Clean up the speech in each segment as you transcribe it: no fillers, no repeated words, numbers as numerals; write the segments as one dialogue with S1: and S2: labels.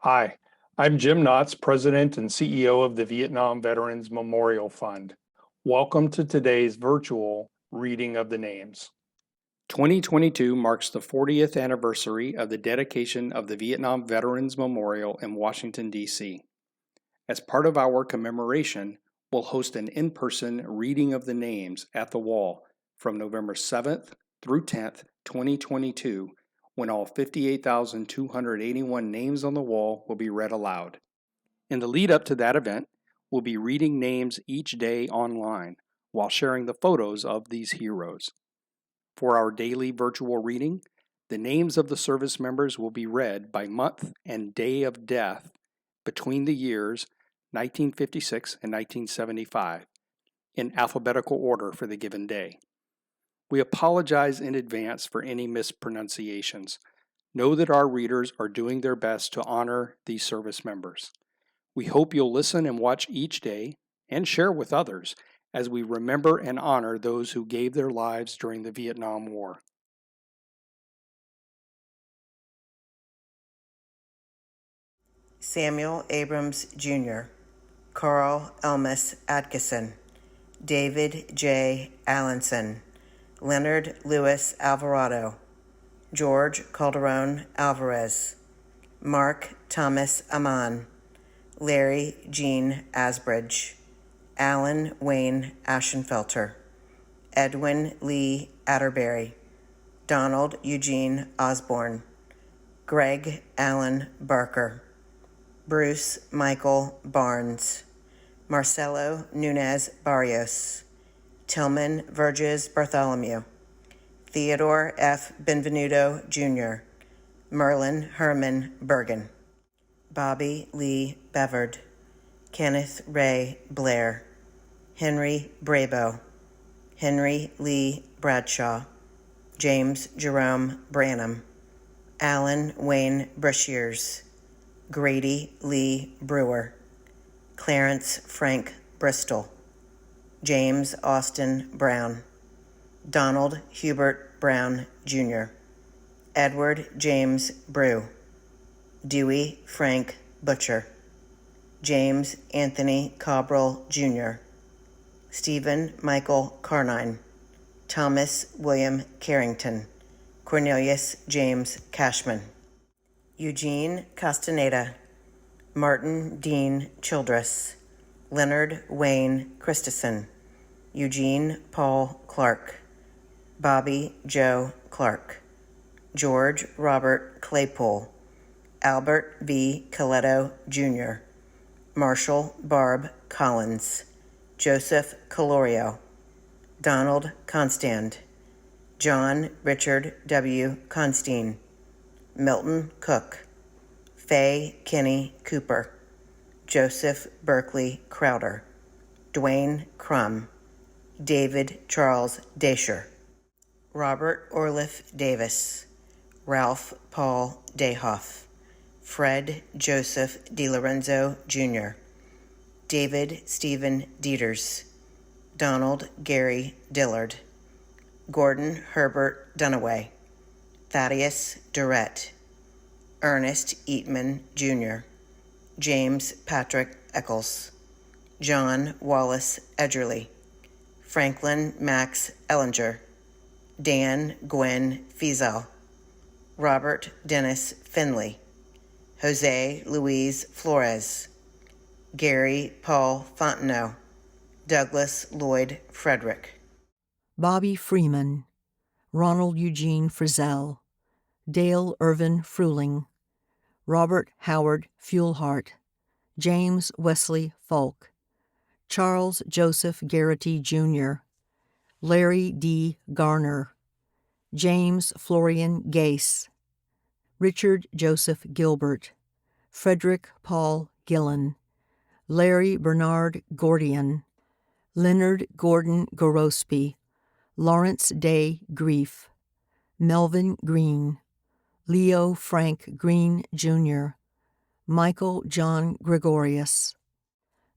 S1: Hi, I'm Jim Knotts, President and CEO of the Vietnam Veterans Memorial Fund. Welcome to today's virtual reading of the names. 2022 marks the 40th anniversary of the dedication of the Vietnam Veterans Memorial in Washington, D.C. As part of our commemoration, we'll host an in-person reading of the names at the wall from November 7th through 10th, 2022, when all 58,281 names on the wall will be read aloud. In the lead up to that event, we'll be reading names each day online while sharing the photos of these heroes. For our daily virtual reading, the names of the service members will be read by month and day of death between the years 1956 and 1975 in alphabetical order for the given day. We apologize in advance for any mispronunciations. Know that our readers are doing their best to honor these service members. We hope you'll listen and watch each day and share with others as we remember and honor those who gave their lives during the Vietnam War.
S2: Samuel Abrams, Jr., Carl Elmas Atkisson, David J. Allenson, Leonard Louis Alvarado, George Calderon Alvarez, Mark Thomas Amon, Larry Jean Asbridge, Alan Wayne Ashenfelter, Edwin Lee Atterbury, Donald Eugene Osborne, Greg Allen Barker, Bruce Michael Barnes, Marcelo Nunez Barrios, Tillman Verges Bartholomew, Theodore F. Benvenuto, Jr., Merlin Herman Bergen, Bobby Lee Bevard, Kenneth Ray Blair, Henry Brabo, Henry Lee Bradshaw, James Jerome Branham, Alan Wayne Brashears, Grady Lee Brewer, Clarence Frank Bristol, James Austin Brown, Donald Hubert Brown, Jr., Edward James Brew, Dewey Frank Butcher, James Anthony Cabral, Jr., Stephen Michael Carnine, Thomas William Carrington, Cornelius James Cashman, Eugene Castaneda, Martin Dean Childress, Leonard Wayne Christensen, Eugene Paul Clark, Bobby Joe Clark, George Robert Claypool, Albert V. Coletto, Jr., Marshall Barb Collins, Joseph Calorio, Donald Constand, John Richard W. Constein, Milton Cook, Fay Kinney Cooper, Joseph Berkeley Crowder, Dwayne Crum, David Charles Dasher, Robert Orliff Davis, Ralph Paul Dayhoff, Fred Joseph DiLorenzo, Jr., David Stephen Dieters, Donald Gary Dillard, Gordon Herbert Dunaway, Thaddeus Durrett, Ernest Eatman, Jr., James Patrick Eccles, John Wallace Edgerly, Franklin Max Ellinger, Dan Gwen Fiesel, Robert Dennis Finley, Jose Luis Flores, Gary Paul Fontenot, Douglas Lloyd Frederick,
S3: Bobby Freeman, Ronald Eugene Frizzell, Dale Irvin Fruling, Robert Howard Fuelhart, James Wesley Falk, Charles Joseph Garrity, Jr., Larry D. Garner, James Florian Gase, Richard Joseph Gilbert, Frederick Paul Gillen, Larry Bernard Gordian, Leonard Gordon Gorospe, Lawrence Day Grief, Melvin Green, Leo Frank Green, Jr., Michael John Gregorius,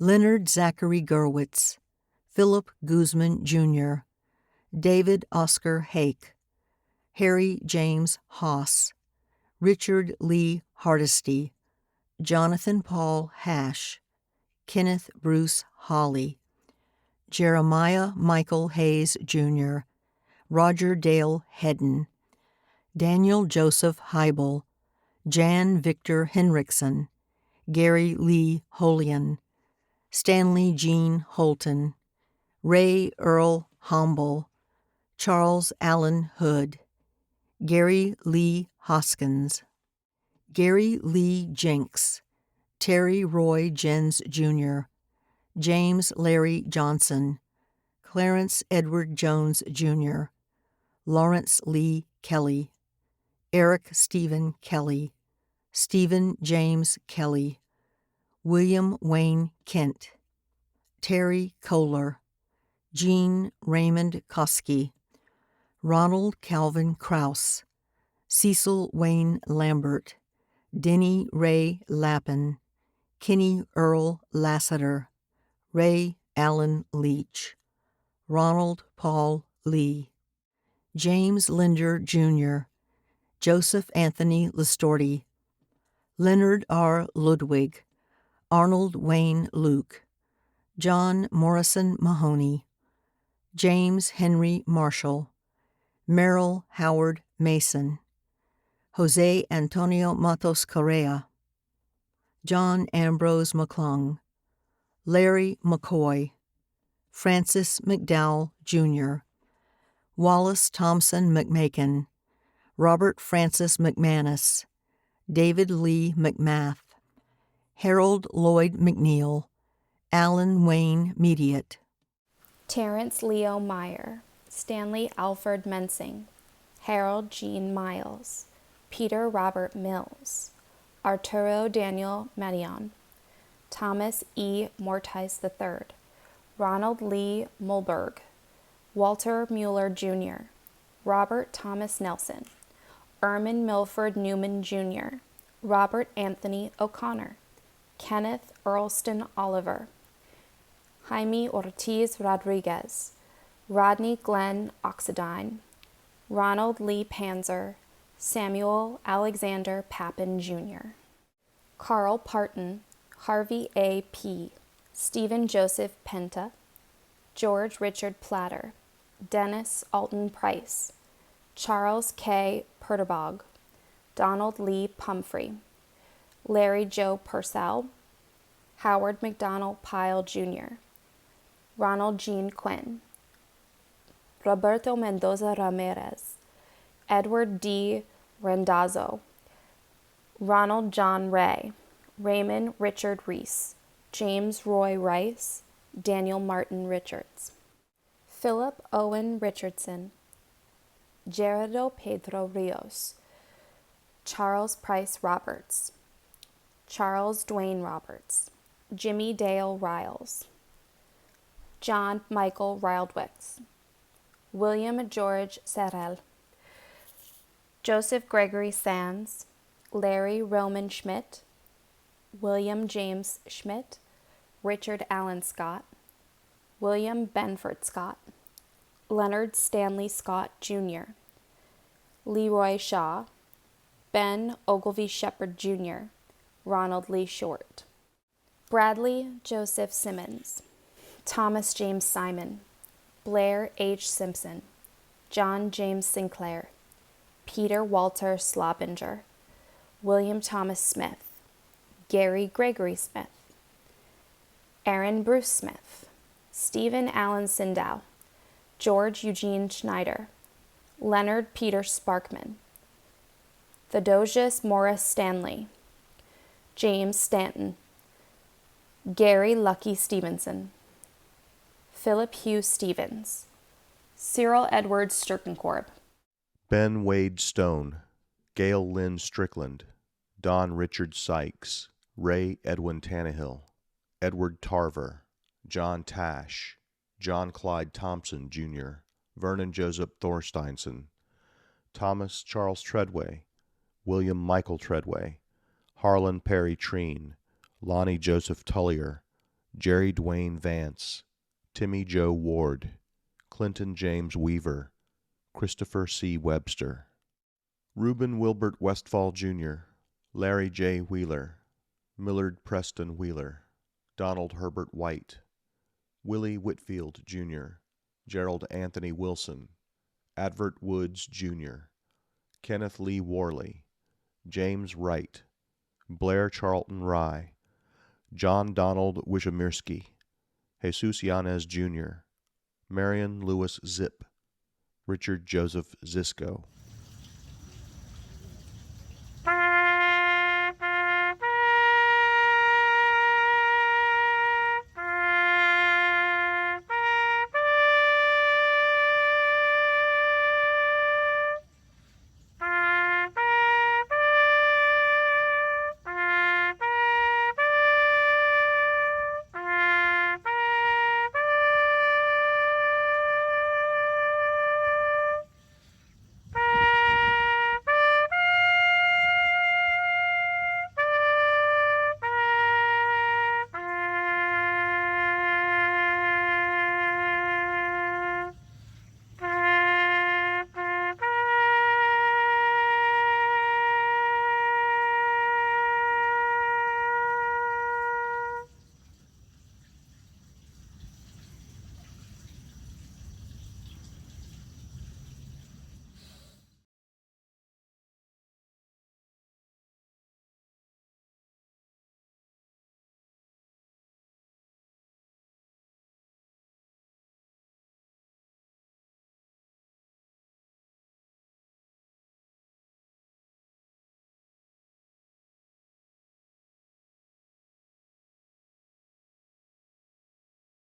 S3: Leonard Zachary Gerwitz, Philip Guzman, Jr., David Oscar Hake, Harry James Haas, Richard Lee Hardesty, Jonathan Paul Hash, Kenneth Bruce Hawley, Jeremiah Michael Hayes, Jr., Roger Dale Hedden, Daniel Joseph Heibel, Jan Victor Henriksen, Gary Lee Holian, Stanley Jean Holton, Ray Earl Homble, Charles Allen Hood, Gary Lee Hoskins, Gary Lee Jenks, Terry Roy Jens, Jr., James Larry Johnson, Clarence Edward Jones, Jr., Lawrence Lee Kelly, Eric Stephen Kelly, Stephen James Kelly, William Wayne Kent, Terry Kohler, Jean Raymond Koski, Ronald Calvin Krause, Cecil Wayne Lambert, Denny Ray Lappin, Kenny Earl Lassiter, Ray Allen Leach, Ronald Paul Lee, James Linder, Jr., Joseph Anthony Listorti, Leonard R. Ludwig, Arnold Wayne Luke, John Morrison Mahoney, James Henry Marshall, Merrill Howard Mason, Jose Antonio Matos Correa, John Ambrose McClung, Larry McCoy, Francis McDowell, Jr., Wallace Thompson McMakin, Robert Francis McManus, David Lee McMath, Harold Lloyd McNeil, Alan Wayne Mediate,
S4: Terrence Leo Meyer, Stanley Alfred Mensing, Harold Gene Miles, Peter Robert Mills, Arturo Daniel Medion, Thomas E. Mortiz III, Ronald Lee Mulberg, Walter Mueller Jr., Robert Thomas Nelson, Erman Milford Newman Jr., Robert Anthony O'Connor, Kenneth Earlston Oliver, Jaime Ortiz Rodriguez, Rodney Glenn Oxidine, Ronald Lee Panzer, Samuel Alexander Papin Jr., Carl Parton, Harvey A. P., Stephen Joseph Penta, George Richard Platter, Dennis Alton Price, Charles K. Perterbog, Donald Lee Pumphrey, Larry Joe Purcell, Howard McDonald Pyle Jr., Ronald Jean Quinn, Roberto Mendoza Ramirez, Edward D. Randazzo, Ronald John Ray, Raymond Richard Reese, James Roy Rice, Daniel Martin Richards, Philip Owen Richardson, Gerardo Pedro Rios, Charles Price Roberts, Charles Dwayne Roberts, Jimmy Dale Riles, John Michael Rildwicks, William George Serrell, Joseph Gregory Sands, Larry Roman Schmidt, William James Schmidt, Richard Allen Scott, William Benford Scott, Leonard Stanley Scott, Jr., Leroy Shaw, Ben Ogilvy Shepard, Jr., Ronald Lee Short, Bradley Joseph Simmons, Thomas James Simon, Blair H. Simpson, John James Sinclair, Peter Walter Slobinger, William Thomas Smith, Gary Gregory Smith, Aaron Bruce Smith, Stephen Allen Sindow, George Eugene Schneider, Leonard Peter Sparkman, Theodosius Morris Stanley, James Stanton, Gary Lucky Stevenson, Philip Hugh Stevens, Cyril Edward Sturkenkorb,
S5: Ben Wade Stone, Gail Lynn Strickland, Don Richard Sykes, Ray Edwin Tannehill, Edward Tarver, John Tash, John Clyde Thompson, Jr., Vernon Joseph Thorsteinson, Thomas Charles Treadway, William Michael Treadway, Harlan Perry Treen, Lonnie Joseph Tullier, Jerry Dwayne Vance, Timmy Joe Ward, Clinton James Weaver, Christopher C. Webster, Reuben Wilbert Westfall, Jr., Larry J. Wheeler, Millard Preston Wheeler, Donald Herbert White, Willie Whitfield, Jr., Gerald Anthony Wilson, Advert Woods, Jr., Kenneth Lee Worley, James Wright, Blair Charlton Rye, John Donald Wishomirski, Jesus Yanez, Jr., Marion Lewis Zip, Richard Joseph Zisco.